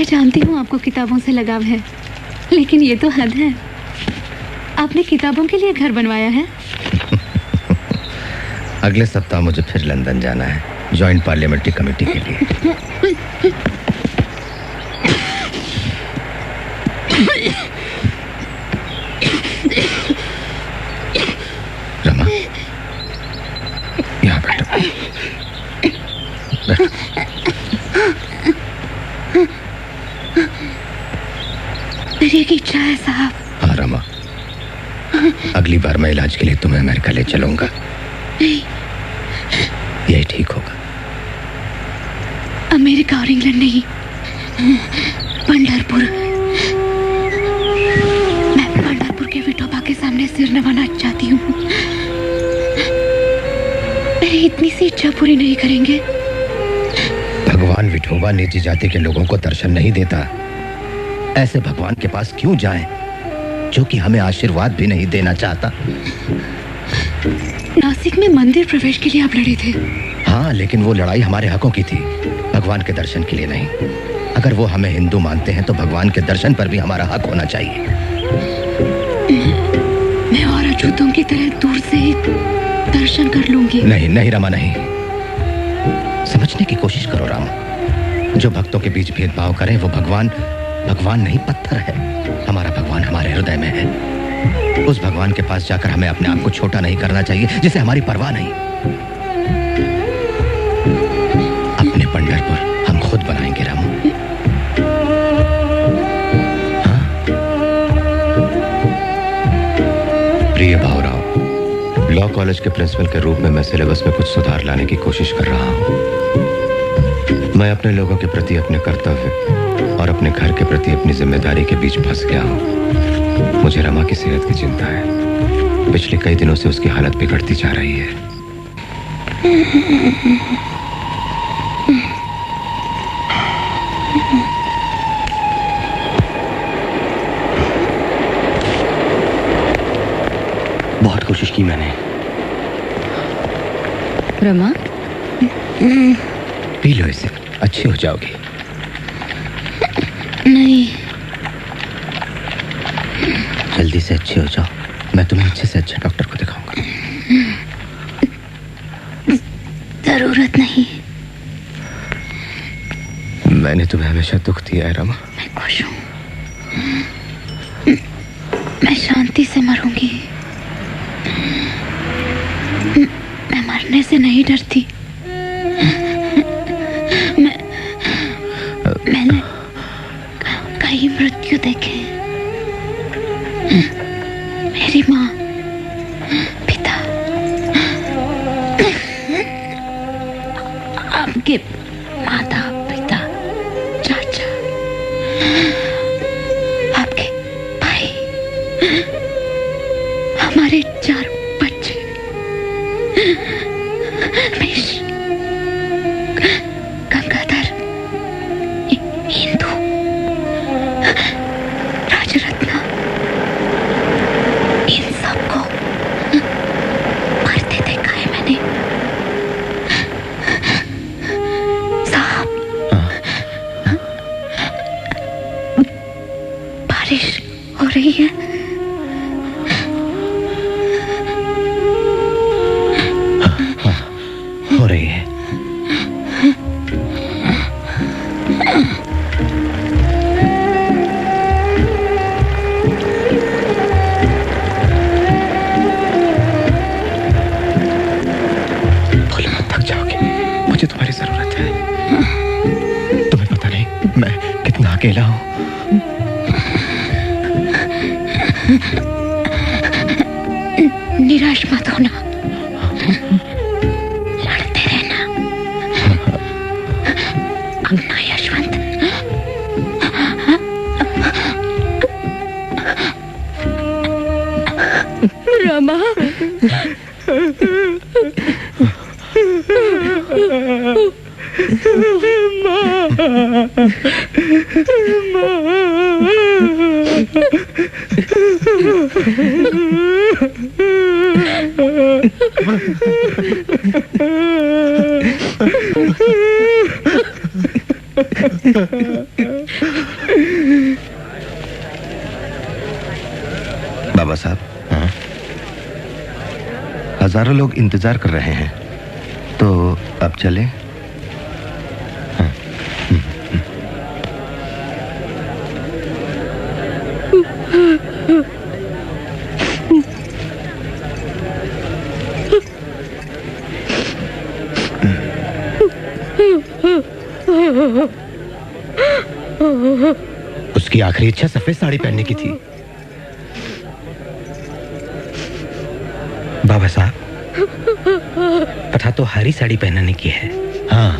जानती हूँ आपको किताबों से लगाव है, लेकिन ये तो हद है। आपने किताबों के लिए घर बनवाया है? अगले सप्ताह मुझे फिर लंदन जाना है, जॉइंट पार्लियामेंट्री कमेटी के लिए। रमा, यहाँ बैठो। मेरी एक इच्छा है साहब। हाँ रमा, अगली बार मैं इलाज के लिए तुम्हें अमेरिका ले चलूंगा। नहीं, यही ठीक होगा। अमेरिका और इंग्लैंड नहीं, पंढरपुर। मैं पंढरपुर के विठोबा के सामने सिर नवाना चाहती हूँ। मेरी इतनी सी इच्छा पूरी नहीं करेंगे? भगवान विठोबा नीची जाति के लोगों को दर्शन नहीं देता। ऐसे भगवान के पास क्यों जाएं, जो कि हमें आशीर्वाद भी नहीं देना चाहता। नासिक में मंदिर प्रवेश के लिए आप लड़े थे। हाँ, लेकिन वो लड़ाई हमारे हकों की थी, भगवान के दर्शन के लिए नहीं। अगर वो हमें हिंदू मानते हैं तो भगवान के दर्शन पर भी हमारा हक होना चाहिए। मैं और अछूतों की तरह दूर से ही दर्शन कर लूंगी। नहीं नहीं रमा, नहीं। समझने की कोशिश करो राम। जो भक्तों के बीच भेदभाव करे वो भगवान नहीं, पत्थर है। हमारा भगवान हमारे हृदय में है। उस भगवान के पास जाकर हमें अपने आप को छोटा नहीं करना चाहिए, जिसे हमारी परवाह नहीं। अपने पंढरपुर हम खुद बनाएंगे रामू। हाँ? प्रिय भावराव, लॉ कॉलेज के प्रिंसिपल के रूप में मैं सिलेबस में कुछ सुधार लाने की कोशिश कर रहा हूँ। मैं अपने लोगों के प्रति अपने कर्तव्य और अपने घर के प्रति अपनी जिम्मेदारी के बीच फंस गया हूँ। मुझे रमा की सेहत की चिंता है। पिछले कई दिनों से उसकी हालत बिगड़ती जा रही है। बहुत कोशिश की मैंने। रमा, पी लो इसे, अच्छी हो जाओगी। नहीं, जल्दी से अच्छी हो जाओ, मैं तुम्हें अच्छे से अच्छे डॉक्टर को दिखाऊंगा। जरूरत नहीं। मैंने तुम्हें हमेशा दुख दिया है रमा। मैं खुश हूँ। मैं शांति से मरूंगी। मैं मरने से नहीं डरती। मैंने कई मृत्यु देखे। मेरी माँ, पिता, आपके माता पिता, चाचा, आपके भाई, हमारे 4 बच्चे, गंगाधर, इंदु, राजरत्ना, इन सबको मरते देखा है मैंने। साहब, बारिश हो रही है। हो रही है। भूल मत, थक जाओगे। मुझे तुम्हारी जरूरत है। तुम्हें पता नहीं मैं कितना अकेला हूँ। निराश मत होना, लड़ते रहना। अपना यशवंत। रमा, बाबा साहब। हाँ, हजारों लोग इंतजार कर रहे हैं, तो अब चले। हाँ। उसकी आखिरी इच्छा सफेद साड़ी पहनने की थी। बाबा साहब, कथा तो हरी साड़ी पहनने की है। हाँ,